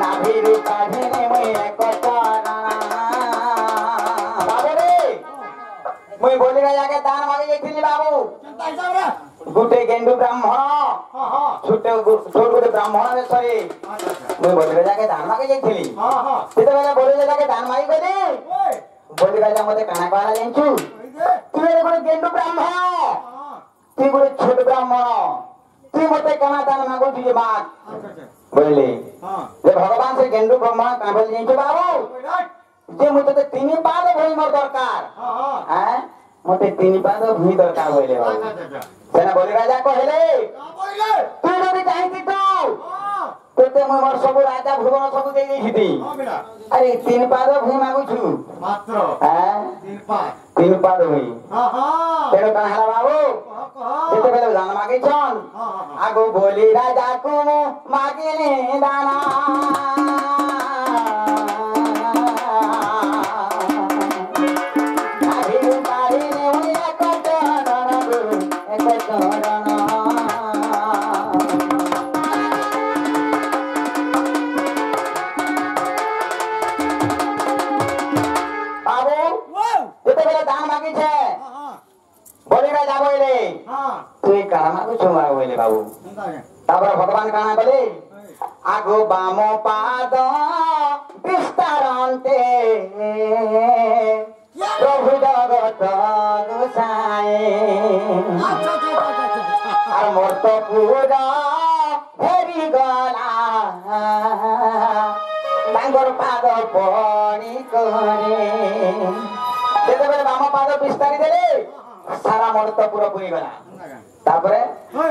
नाभिरु काढिने मुई एक चना बाबू रे मुई बोली राजा के दान मागी ଯାଇଥିଲି बाबू চিন্তা যাওরা गुटे गेंडू ब्राह्मण হ্যাঁ হ্যাঁ छोटे छोटे ब्राह्मण बेसरे আচ্ছা আচ্ছা मुई बोली राजा के दान मागी ଯାଇଥିଲି হ্যাঁ হ্যাঁ ସେତେବେଳେ बोली राजा के दान मागी ଗଲି ওই बोली राजा मते काना कहला ଜାଣିଛୁ কই যায় তুই ଗୋଟେ ଗେଣ୍ଡୁ ବ୍ରାହ୍ମଣ হ্যাঁ তুই ଗୋଟେ ଛୋଟ ବ୍ରାହ୍ମଣ তুই ମତେ କାଣା ଦାନ ମାଗୁଛୁ ଯେ ମା আচ্ছা আচ্ছা ବୁଝିଲି হ্যাঁ ଯେ ଭଗବାନ ସେ ଗେଣ୍ଡୁ ବ୍ରାହ୍ମଣ କାଣା ବୋଲି ଜାଣିଛୁ ବାବୁ কই যায় ଯେ ମୁଁ ତତେ 3 ପାଦ ଭୂଇଁ ମୋର ଦରକାର হ্যাঁ হ্যাঁ ମତେ 3 ପାଦ ଭୂଇଁ ଦରକାର ବୋଇଲେ ବାବୁ আচ্ছা আচ্ছা ସେନା বলি রাজা কহিলে কা বইলে তুই যদি চাহিতি তু হ্যাঁ তোতে মই মোর সবু রাজা ভুবন সবু দেই দেইছিতি হবিলা আরে 3 পাদ ভূଇଁ মাগুছু মাত্র হ্যাঁ 3 পাঁচ 3 পাদ ভূଇଁ হ্যাঁ হ্যাঁ তেরো কাଣା ହେଲା বাবু কহ যেତେବେଳେ ଦାନ ମାଗିଛନ୍ হ্যাঁ হ্যাঁ আগো বলি রাজাকু মাগিলে দানা আভিরু কাহিনে উইয়া কত নরগু କାଣା ମାଗୁଛୁ ମା ବୋଇଲେ ବାବୁ ତାପରେ ଭଗବାନ କାଣା କଲେ ଆଗୁ ବାମ ପାଦ ବିସ୍ତାରନ୍ତେ ପ୍ରଭୁ ଜଗତ ଗୋସାଇଁ আর মোর তো পুরা ভেরি গলা তাঙ্গর পাদ পড়ি করে যেতেবেলে বাম পাদ বিস্তারি দেলে সারা মোর তো পুরো পুরি গলা তারপরে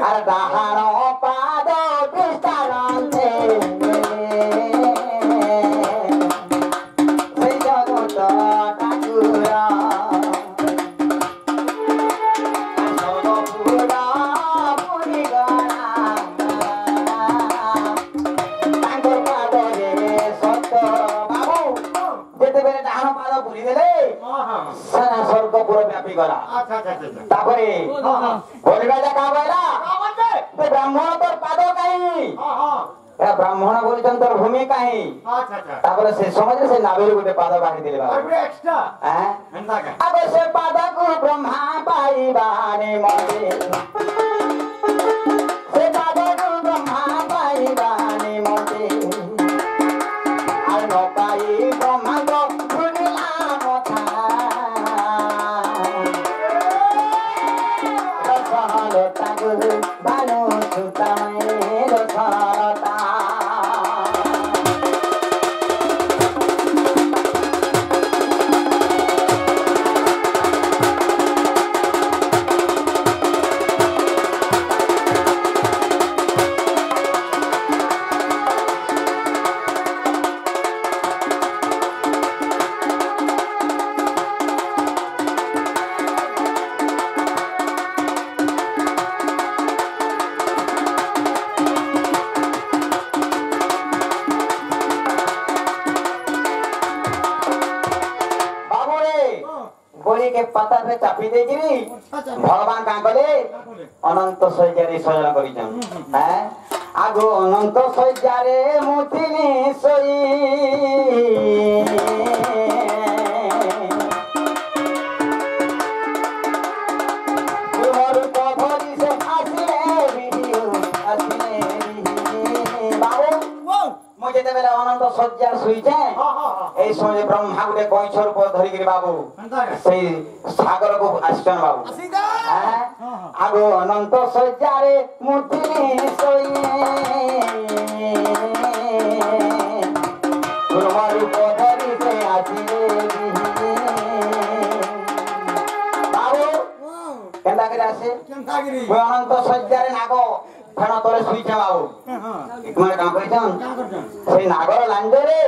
আর ডাহাণ পাদ বিস্তারন্তে সেই জগত ঠাকুর তারপরে বলিবা যা কা বইলা ব্রাহ্মণ তোর পাদ কাহি ব্রাহ্মণ বলছেন তোর ভূমি কাহি তারপরে সে সমাজে সে নাবির গোটে পাদ বাহি দিলে আগে সে পাদকু ব্রহ্মা পাইবানি মতে সে পাদকু ব্রহ্মা পাইবানি মতে আর নকাই ব্রহ্মা তো শুনিলা কথা ভালো সুতামের সরতা চাপি দেইকিরি ভগবান কাঁ কলে অনন্ত শয্যারে শয়ন করিছন হ্যাঁ আগো অনন্ত শয্যারে মুতিলি সই তোমার কবরি সে আসিলে ভিডিও আসিলে বাবু মু যেতেবেলে অনন্ত শয্যার শুইছে এই সময় ব্রহ্মা গুটে কইছ রূপ ধরিকিরি বাবু সেই সাগর কো আসছেন বাবু আগো অনন্ত শয্যারে মুতিলি সই তোমার রূপ ধরি সে আসিলে বাবু কেনতা করে আসে অনন্ত শয্যারে নাগো ফেণ তলে শুইছে বাবু মানে কাম কইছন সেই নাগর লাঞ্জরে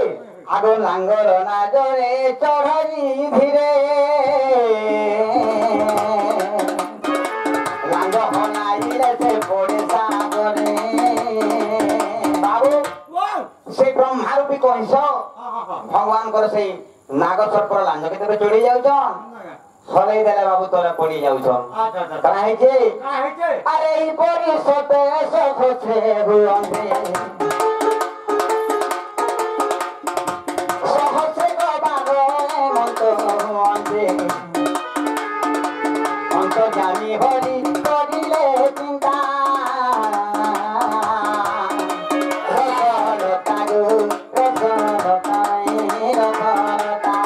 আগো লাঙ্গল নাজরে চড়ি ধীরে লাঙ্গ হনাইলে সে পড়ে সাগরে বাবু সেই ব্রহ্মারূপী কইছ ভগবানଙ୍କର সেই নাগ সর্পর লাঞ্জ কেতে চড়ি যাଉଛন সলেই দেলে বাবু তোরে পড়ি যাଉଛন কানা ହେଇছে আরে এই পরিষতে সখছে হুয়ন্তে জানি হরি করিলে চিন্তা রসলতা গো রসলতাই রসলতা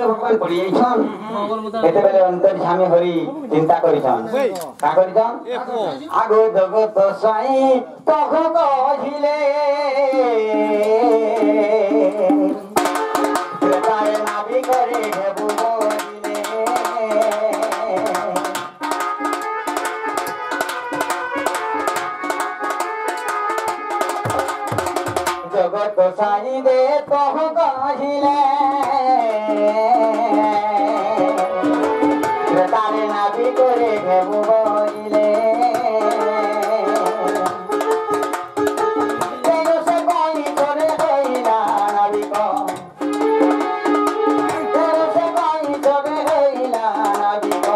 ভগবান পড়ি যাইছন এতেবেলে অন্তর্যামী হরি চিন্তা করিছন কা করিছন আগো জগত সাই তহু কহিলে প্রেতায় নাভি করে হেবু বলিলে জগত জগত সাইদে তহ কহিলে তারে নাবি করে ঘেবু বইলে সে কই করে হইলা নাবিক সে কই করে হইলা নাবিক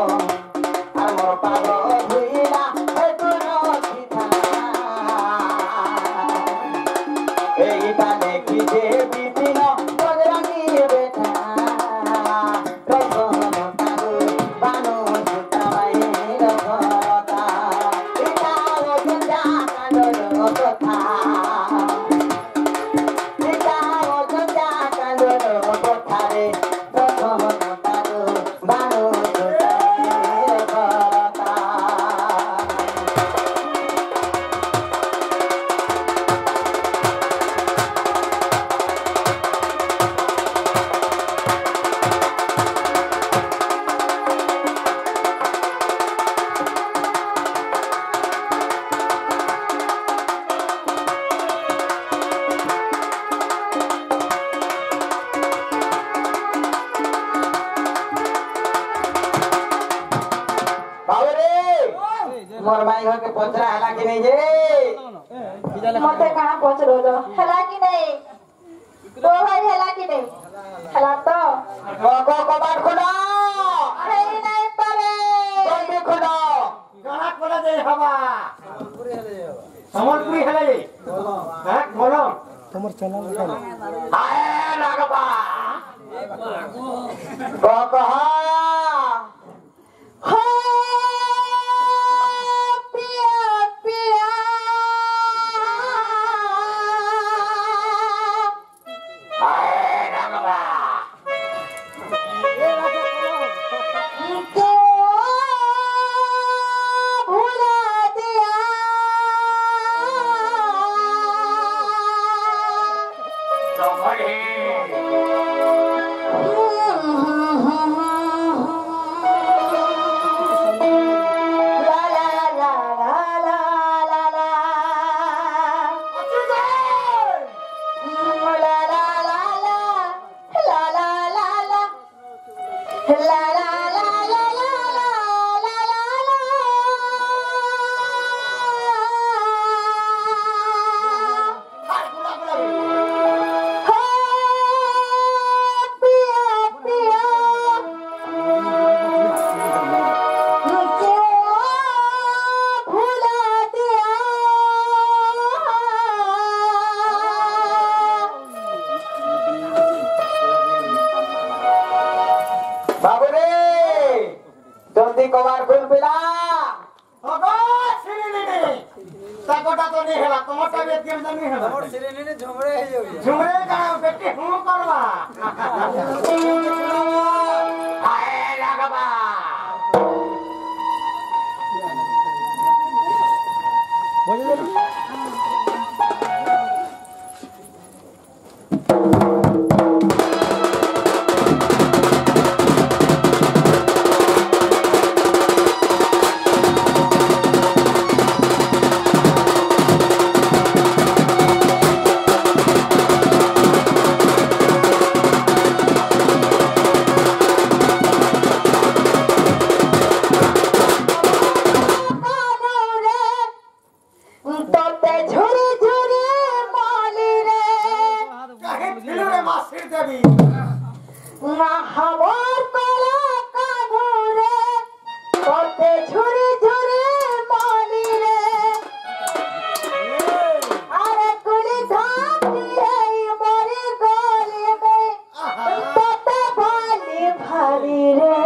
আর মোর পাগ ধুইলা এইটা দেখি যে বিপিন বজরঙ্গী বেটা রঘুনতা বানু সুতামাই রঘুনতা এটা অযোধ্যা কাণ্ডর কথা এটা অযোধ্যা কাণ্ডর কথা রে রঘুনতা বানু সুতামাই রঘুনতা मोर भाई घर के पचरा हला कि नहीं जे मते कहां पचरो दो हला कि नहीं तो भाई हला कि नहीं हला तो को कबाट खुला अरे नहीं पारे जल्दी खुला गाना कोला दे हवा समलपुरी हेले हां बोलो তোমার চ্যানেল কেন आए राघवा को कहा हो पिया पिया आए राघवा तो भुला दिया तुम्हारी ला ला ला ला ला ला बाबू रे जल्दी कबाड़ खोल पिला हगो सिरिनी ताकोटा तो नहीं हेला तमटा बेत के नहीं हेला মোর সিরিনে ঝমড়ে হয়ে যাবে झुमरे का बेटी हूं करवा आए राघवा বুঝে যাবে তোতে ঝুরি ঝুরি মালি রে काहे फिलरे मासिर देवी না হাওয়ার কলা কানু রে তোতে ঝুরি ঝুরি মালি রে আরে কুলি ধাপি এই মরি গলি মে তোতে ভালি ভালি রে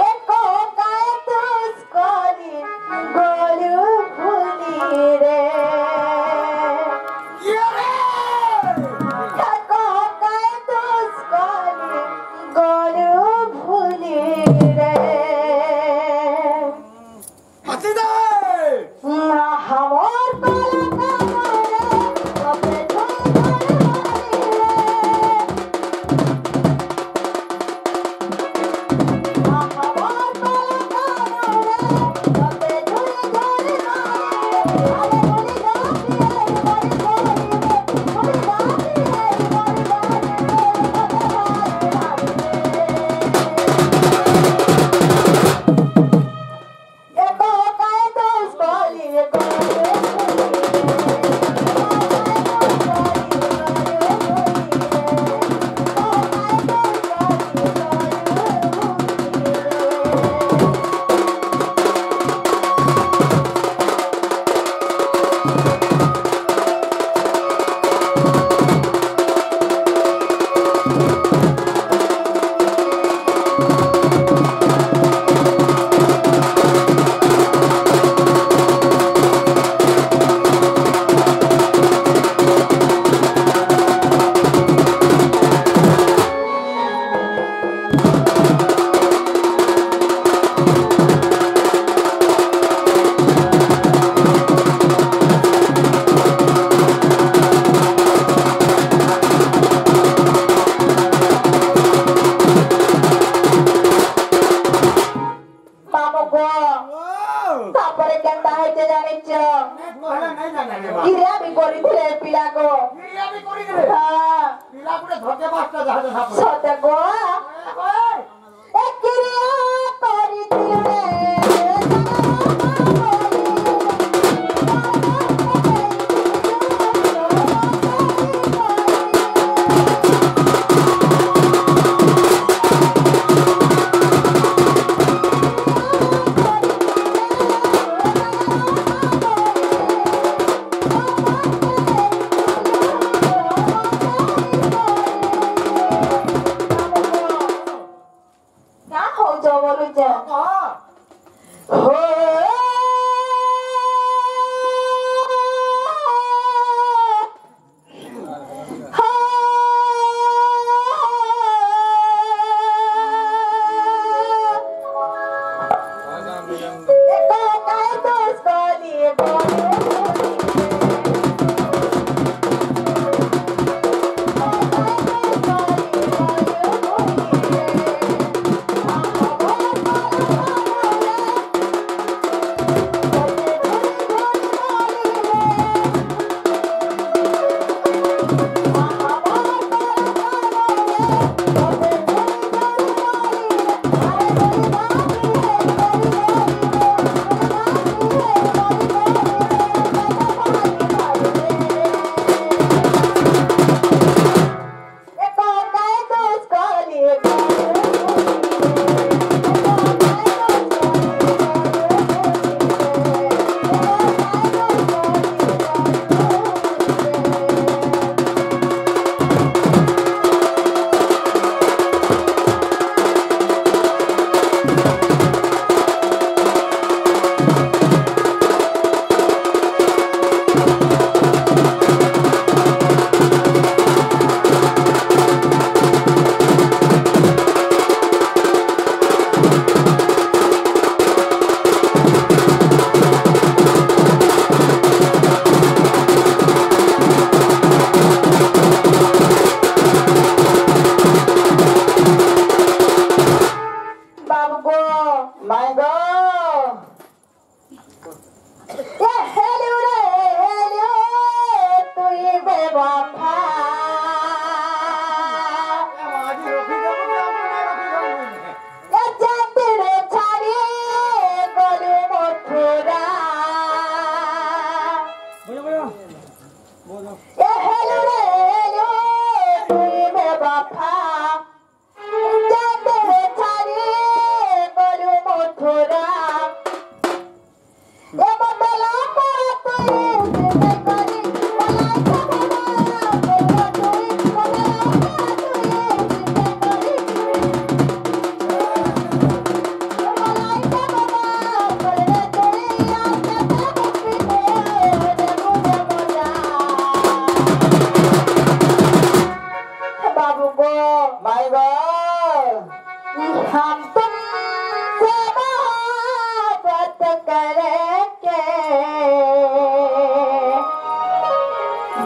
एको काय तुस गली गलु भुली रे ये रे एको काय तुस गली गलु भुली रे हसी दे ना हमर कला कानो रे तोते झुरी झुरी माली रे ना हमर कला कानो रे तोते झुरी झुरी माली रे अरे बोली गाती रे তারপরে কেনটা হইতে জানিছ कहले नहीं जाने रे बा কিরিয়া বি করিছিলে পিলাকো ये भी करी रे হ্যাঁ पिला पुरे धके बास्ता जा जा সতে গো ओए এ কিরিয়া করিছিলে क्या हो जो बोलू जे कह हो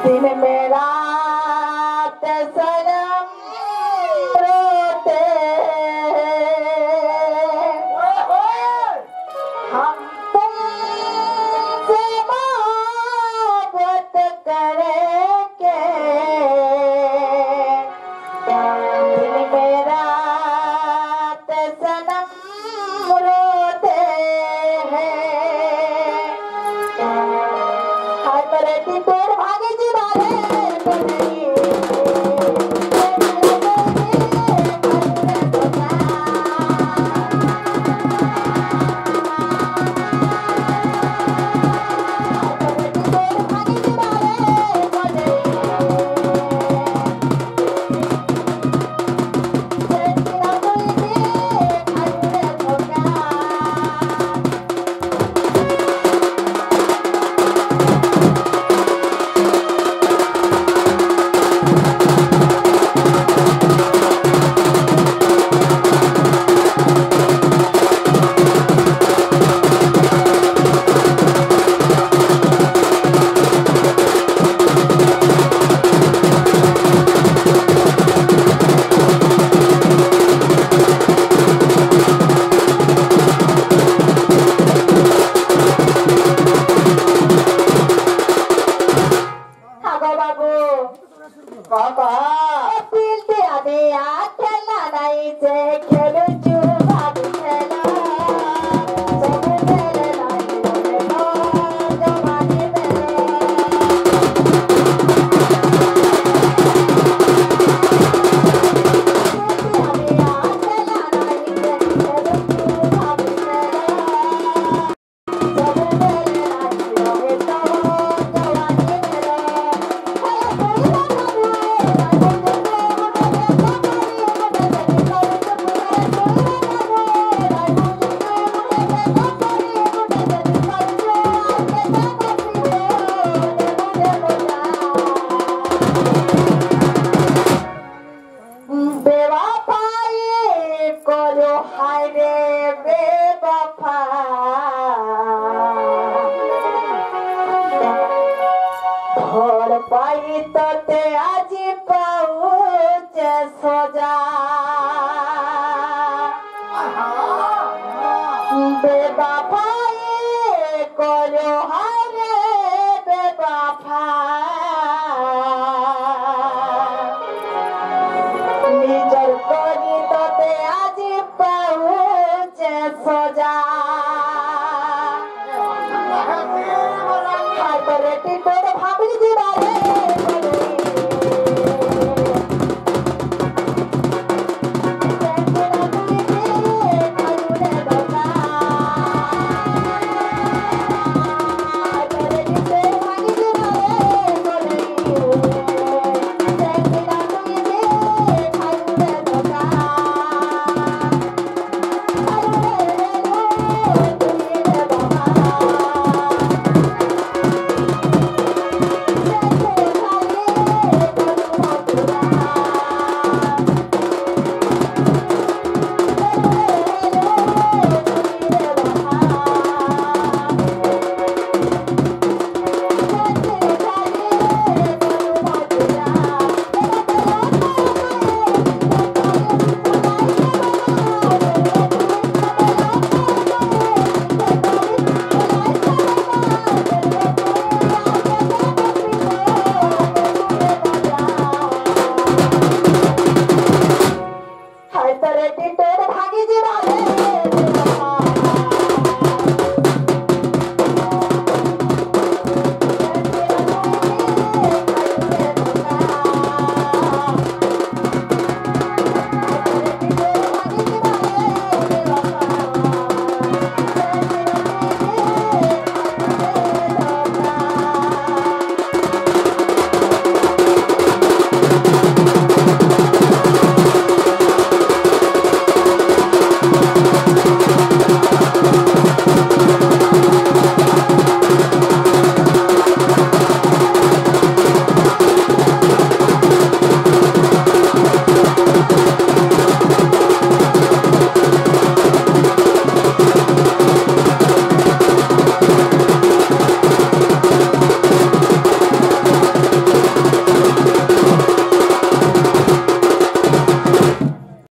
दिन में रात सनम रोते हम तुमसे मोहब्बत करेंगे दिन में रात सनम रोते हैं हाय पलटी पर भागे जी वाले भाई तोते आज पहुँचे सोजा बेवफाई करो हरे बेवफा निजर करी तोते आज पहुँचे सोजा हाइपरेटिक